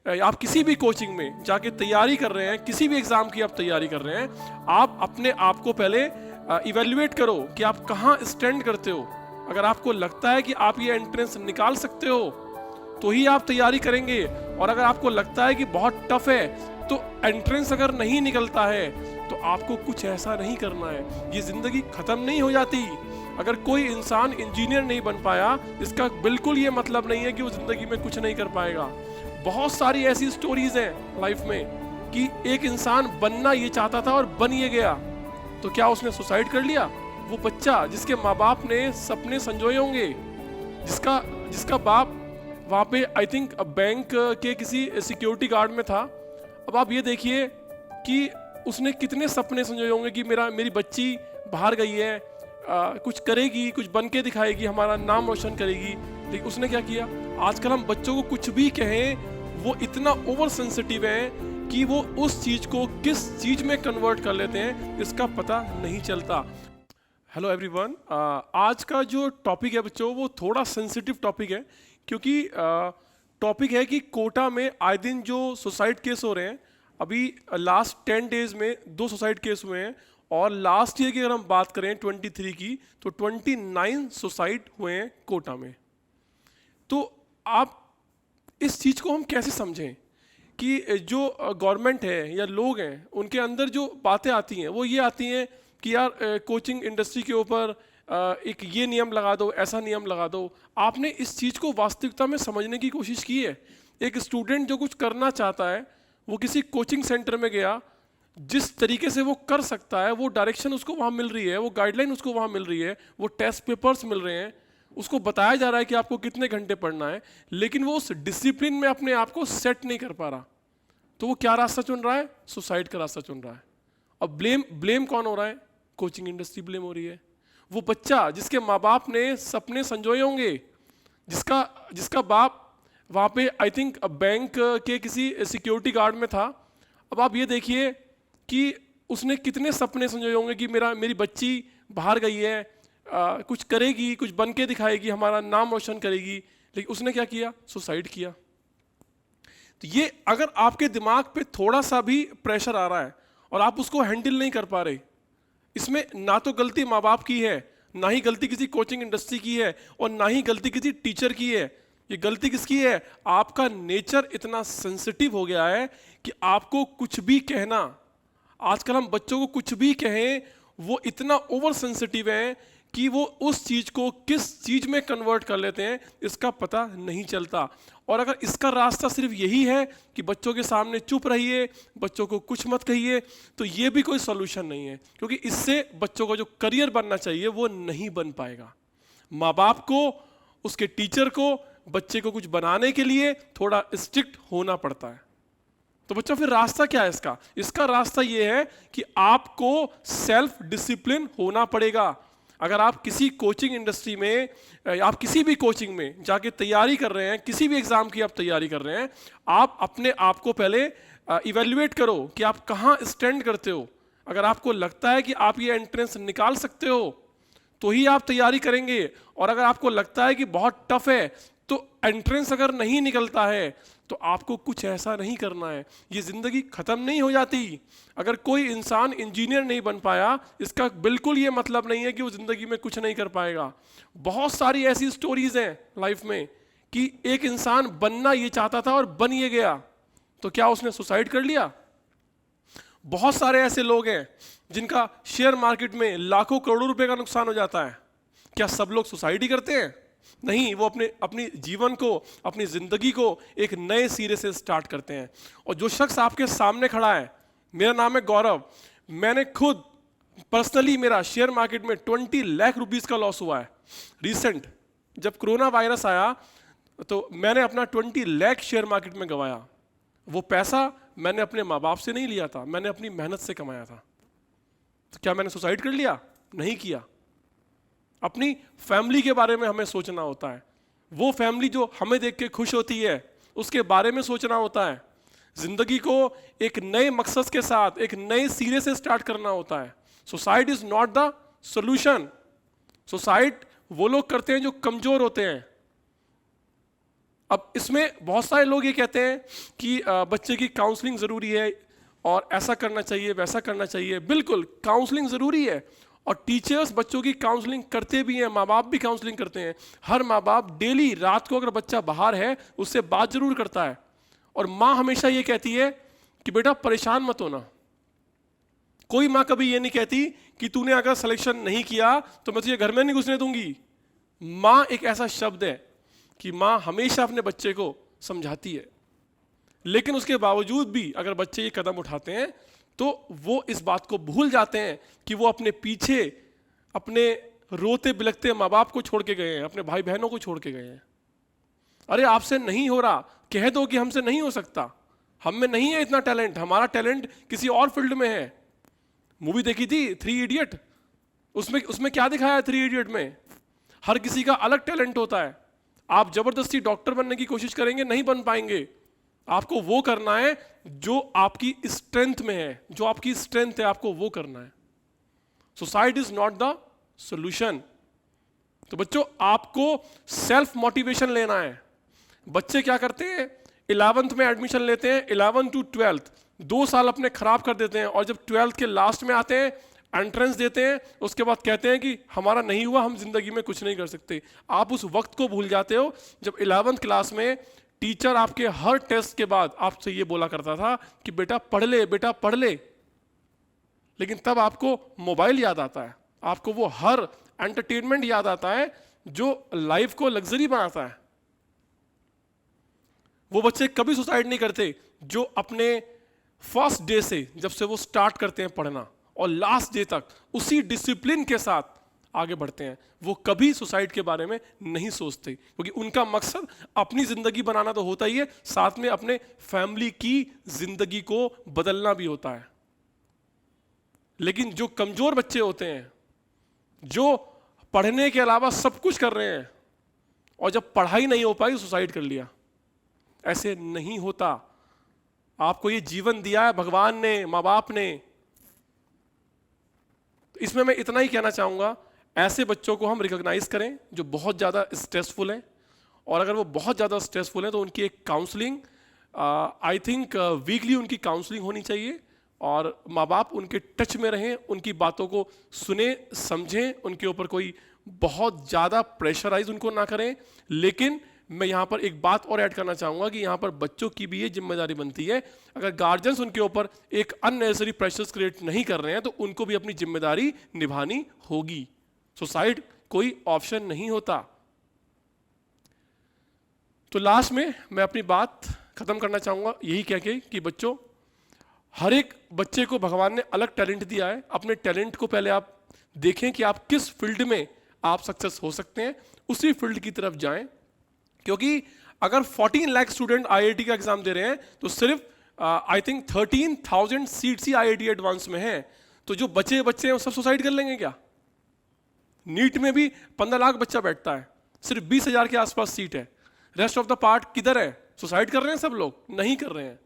आप किसी भी कोचिंग में जाके तैयारी कर रहे हैं, किसी भी एग्जाम की आप तैयारी कर रहे हैं, आप अपने आप को पहले इवेल्युएट करो कि आप कहाँ स्टैंड करते हो। अगर आपको लगता है कि आप ये एंट्रेंस निकाल सकते हो तो ही आप तैयारी करेंगे, और अगर आपको लगता है कि बहुत टफ है तो एंट्रेंस अगर नहीं निकलता है तो आपको कुछ ऐसा नहीं करना है। ये जिंदगी खत्म नहीं हो जाती। अगर कोई इंसान इंजीनियर नहीं बन पाया, इसका बिल्कुल ये मतलब नहीं है कि वो जिंदगी में कुछ नहीं कर पाएगा। बहुत सारी ऐसी स्टोरीज हैं लाइफ में कि एक इंसान बनना ये चाहता था और बन ये गया, तो क्या उसने सुसाइड कर लिया? वो बच्चा जिसके माँ बाप ने सपने संजोए होंगे, जिसका बाप वहाँ पे आई थिंक बैंक के किसी सिक्योरिटी गार्ड में था। अब आप ये देखिए कि उसने कितने सपने संजोए होंगे कि मेरी बच्ची बाहर गई है, कुछ करेगी, कुछ बन के दिखाएगी, हमारा नाम रोशन करेगी। लेकिन उसने क्या किया? आजकल हम बच्चों को कुछ भी कहें, वो इतना ओवर सेंसिटिव है कि वो उस चीज को किस चीज में कन्वर्ट कर लेते हैं इसका पता नहीं चलता। हेलो एवरीवन, आज का जो टॉपिक है बच्चों वो थोड़ा सेंसिटिव टॉपिक है, क्योंकि टॉपिक है कि कोटा में आए दिन जो सुसाइड केस हो रहे हैं। अभी लास्ट 10 डेज में 2 सुसाइड केस हुए हैं, और लास्ट ईयर की अगर हम बात करें 23 की तो 29 सुसाइड हुए हैं कोटा में। तो आप इस चीज़ को हम कैसे समझें कि जो गवर्नमेंट है या लोग हैं उनके अंदर जो बातें आती हैं वो ये आती हैं कि यार कोचिंग इंडस्ट्री के ऊपर एक ये नियम लगा दो, ऐसा नियम लगा दो। आपने इस चीज़ को वास्तविकता में समझने की कोशिश की है? एक स्टूडेंट जो कुछ करना चाहता है वो किसी कोचिंग सेंटर में गया, जिस तरीके से वो कर सकता है वो डायरेक्शन उसको वहाँ मिल रही है, वो गाइडलाइन उसको वहाँ मिल रही है, वो टेस्ट पेपर्स मिल रहे हैं, उसको बताया जा रहा है कि आपको कितने घंटे पढ़ना है, लेकिन वो उस डिसिप्लिन में अपने आप को सेट नहीं कर पा रहा। तो वो क्या रास्ता चुन रहा है? सुसाइड का रास्ता चुन रहा है। अब ब्लेम कौन हो रहा है? कोचिंग इंडस्ट्री ब्लेम हो रही है। वो बच्चा जिसके माँ बाप ने सपने संजोए होंगे, जिसका बाप वहाँ पे आई थिंक बैंक के किसी सिक्योरिटी गार्ड में था। अब आप ये देखिए कि उसने कितने सपने संजोए होंगे कि मेरी बच्ची बाहर गई है, कुछ करेगी, कुछ बन के दिखाएगी, हमारा नाम रोशन करेगी। लेकिन उसने क्या किया? सुसाइड किया। तो ये अगर आपके दिमाग पे थोड़ा सा भी प्रेशर आ रहा है और आप उसको हैंडल नहीं कर पा रहे, इसमें ना तो गलती माँ बाप की है, ना ही गलती किसी कोचिंग इंडस्ट्री की है, और ना ही गलती किसी टीचर की है। ये गलती किसकी है? आपका नेचर इतना सेंसिटिव हो गया है कि आपको कुछ भी कहना, आजकल हम बच्चों को कुछ भी कहें वो इतना ओवर सेंसिटिव है कि वो उस चीज को किस चीज में कन्वर्ट कर लेते हैं इसका पता नहीं चलता। और अगर इसका रास्ता सिर्फ यही है कि बच्चों के सामने चुप रहिए, बच्चों को कुछ मत कहिए, तो ये भी कोई सॉल्यूशन नहीं है, क्योंकि इससे बच्चों का जो करियर बनना चाहिए वो नहीं बन पाएगा। माँ बाप को, उसके टीचर को बच्चे को कुछ बनाने के लिए थोड़ा स्ट्रिक्ट होना पड़ता है। तो बच्चों फिर रास्ता क्या है इसका? इसका रास्ता ये है कि आपको सेल्फ डिसिप्लिन होना पड़ेगा। अगर आप किसी कोचिंग इंडस्ट्री में, आप किसी भी कोचिंग में जाके तैयारी कर रहे हैं, किसी भी एग्जाम की आप तैयारी कर रहे हैं, आप अपने आप को पहले इवेल्युएट करो कि आप कहाँ स्टैंड करते हो। अगर आपको लगता है कि आप ये एंट्रेंस निकाल सकते हो तो ही आप तैयारी करेंगे, और अगर आपको लगता है कि बहुत टफ है तो एंट्रेंस अगर नहीं निकलता है तो आपको कुछ ऐसा नहीं करना है। ये जिंदगी खत्म नहीं हो जाती। अगर कोई इंसान इंजीनियर नहीं बन पाया, इसका बिल्कुल ये मतलब नहीं है कि वो जिंदगी में कुछ नहीं कर पाएगा। बहुत सारी ऐसी स्टोरीज हैं लाइफ में कि एक इंसान बनना ये चाहता था और बन ये गया, तो क्या उसने सुसाइड कर लिया? बहुत सारे ऐसे लोग हैं जिनका शेयर मार्केट में लाखों करोड़ों रुपए का नुकसान हो जाता है। क्या सब लोग सुसाइड ही करते हैं? नहीं, वो अपनी जीवन को, अपनी जिंदगी को एक नए सिरे से स्टार्ट करते हैं। और जो शख्स आपके सामने खड़ा है, मेरा नाम है गौरव, मैंने खुद पर्सनली, मेरा शेयर मार्केट में 20 लाख रुपीस का लॉस हुआ है। रिसेंट जब कोरोना वायरस आया तो मैंने अपना 20 लाख शेयर मार्केट में गंवाया। वो पैसा मैंने अपने माँ बाप से नहीं लिया था, मैंने अपनी मेहनत से कमाया था। तो क्या मैंने सुसाइड कर लिया? नहीं किया। अपनी फैमिली के बारे में हमें सोचना होता है। वो फैमिली जो हमें देख के खुश होती है उसके बारे में सोचना होता है। जिंदगी को एक नए मकसद के साथ, एक नए सिरे से स्टार्ट करना होता है। Suicide is not the solution. Suicide वो लोग करते हैं जो कमजोर होते हैं। अब इसमें बहुत सारे लोग ये कहते हैं कि बच्चे की काउंसलिंग ज़रूरी है और ऐसा करना चाहिए वैसा करना चाहिए। बिल्कुल काउंसलिंग ज़रूरी है और टीचर्स बच्चों की काउंसलिंग करते भी हैं, माँ बाप भी काउंसलिंग करते हैं। हर माँ बाप डेली रात को अगर बच्चा बाहर है उससे बात ज़रूर करता है और माँ हमेशा ये कहती है कि बेटा परेशान मत होना। कोई माँ कभी ये नहीं कहती कि तूने अगर सिलेक्शन नहीं किया तो मैं तुझे घर में नहीं घुसने दूंगी। माँ एक ऐसा शब्द है कि माँ हमेशा अपने बच्चे को समझाती है, लेकिन उसके बावजूद भी अगर बच्चे ये कदम उठाते हैं तो वो इस बात को भूल जाते हैं कि वो अपने पीछे अपने रोते बिलखते माँ बाप को छोड़ के गए हैं, अपने भाई बहनों को छोड़ के गए हैं। अरे आपसे नहीं हो रहा, कह दो कि हमसे नहीं हो सकता, हम में नहीं है इतना टैलेंट, हमारा टैलेंट किसी और फील्ड में है। मूवी देखी थी 3 इडियट, उसमें क्या दिखाया है 3 इडियट में? हर किसी का अलग टैलेंट होता है। आप जबरदस्ती डॉक्टर बनने की कोशिश करेंगे, नहीं बन पाएंगे। आपको वो करना है जो आपकी स्ट्रेंथ में है, जो आपकी स्ट्रेंथ है आपको वो करना है। Suicide is not the solution. तो बच्चों आपको सेल्फ मोटिवेशन लेना है। बच्चे क्या करते हैं, 11th में एडमिशन लेते हैं, 11 to 12th 2 साल अपने खराब कर देते हैं और जब 12th के लास्ट में आते हैं, एंट्रेंस देते हैं, उसके बाद कहते हैं कि हमारा नहीं हुआ, हम जिंदगी में कुछ नहीं कर सकते। आप उस वक्त को भूल जाते हो जब 11th क्लास में टीचर आपके हर टेस्ट के बाद आपसे ये बोला करता था कि बेटा पढ़ ले, बेटा पढ़ ले। लेकिन तब आपको मोबाइल याद आता है, आपको वो हर एंटरटेनमेंट याद आता है जो लाइफ को लग्जरी बनाता है। वो बच्चे कभी सुसाइड नहीं करते जो अपने फर्स्ट डे से, जब से वो स्टार्ट करते हैं पढ़ना और लास्ट डे तक उसी डिसिप्लिन के साथ आगे बढ़ते हैं। वो कभी सुसाइड के बारे में नहीं सोचते, क्योंकि उनका मकसद अपनी जिंदगी बनाना तो होता ही है, साथ में अपने फैमिली की जिंदगी को बदलना भी होता है। लेकिन जो कमजोर बच्चे होते हैं, जो पढ़ने के अलावा सब कुछ कर रहे हैं और जब पढ़ाई नहीं हो पाई सुसाइड कर लिया, ऐसे नहीं होता। आपको ये जीवन दिया है भगवान ने, माँ बाप ने। इसमें मैं इतना ही कहना चाहूंगा, ऐसे बच्चों को हम रिकॉग्नाइज करें जो बहुत ज़्यादा स्ट्रेसफुल हैं, और अगर वो बहुत ज़्यादा स्ट्रेसफुल हैं तो उनकी एक काउंसलिंग, आई थिंक वीकली उनकी काउंसलिंग होनी चाहिए और माँ बाप उनके टच में रहें, उनकी बातों को सुने समझें, उनके ऊपर कोई बहुत ज़्यादा प्रेशराइज उनको ना करें। लेकिन मैं यहाँ पर एक बात और ऐड करना चाहूँगा कि यहाँ पर बच्चों की भी ये जिम्मेदारी बनती है, अगर गार्जियंस उनके ऊपर एक अननेसेसरी प्रेशर्स क्रिएट नहीं कर रहे हैं तो उनको भी अपनी जिम्मेदारी निभानी होगी। सुसाइड कोई ऑप्शन नहीं होता। तो लास्ट में मैं अपनी बात खत्म करना चाहूँगा यही कह के कि बच्चों, हर एक बच्चे को भगवान ने अलग टैलेंट दिया है। अपने टैलेंट को पहले आप देखें कि आप किस फील्ड में आप सक्सेस हो सकते हैं, उसी फील्ड की तरफ जाएं। क्योंकि अगर 14 लाख स्टूडेंट आईआईटी का एग्जाम दे रहे हैं तो सिर्फ I think 13,000 seats he IIT advance में हैं। तो जो बच्चे हैं वो सब सुसाइड कर लेंगे क्या? नीट में भी 15 लाख बच्चा बैठता है, सिर्फ 20,000 के आसपास सीट है। रेस्ट ऑफ द पार्ट किधर है? सुसाइड कर रहे हैं सब लोग? नहीं कर रहे हैं।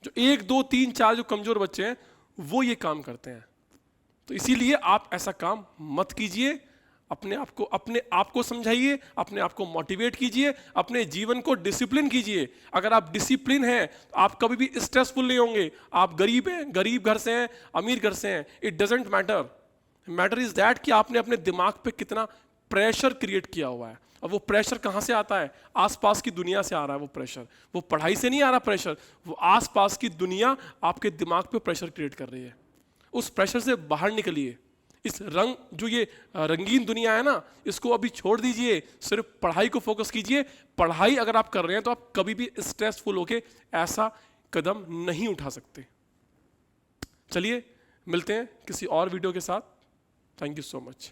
जो 1, 2, 3, 4 जो कमजोर बच्चे हैं वो ये काम करते हैं। तो इसीलिए आप ऐसा काम मत कीजिए। अपने आप को समझाइए, अपने आप को मोटिवेट कीजिए, अपने जीवन को डिसिप्लिन कीजिए। अगर आप डिसिप्लिन हैं आप कभी भी स्ट्रेसफुल नहीं होंगे। आप गरीब हैं, गरीब घर से हैं, अमीर घर से हैं, it doesn't matter. Matter is that कि आपने अपने दिमाग पे कितना प्रेशर क्रिएट किया हुआ है। और वो प्रेशर कहाँ से आता है? आसपास की दुनिया से आ रहा है वो प्रेशर। वो पढ़ाई से नहीं आ रहा प्रेशर, वो आसपास की दुनिया आपके दिमाग पे प्रेशर क्रिएट कर रही है। उस प्रेशर से बाहर निकलिए। इस जो ये रंगीन दुनिया है ना, इसको अभी छोड़ दीजिए, सिर्फ पढ़ाई को फोकस कीजिए। पढ़ाई अगर आप कर रहे हैं तो आप कभी भी स्ट्रेसफुल होके ऐसा कदम नहीं उठा सकते। चलिए मिलते हैं किसी और वीडियो के साथ। Thank you so much.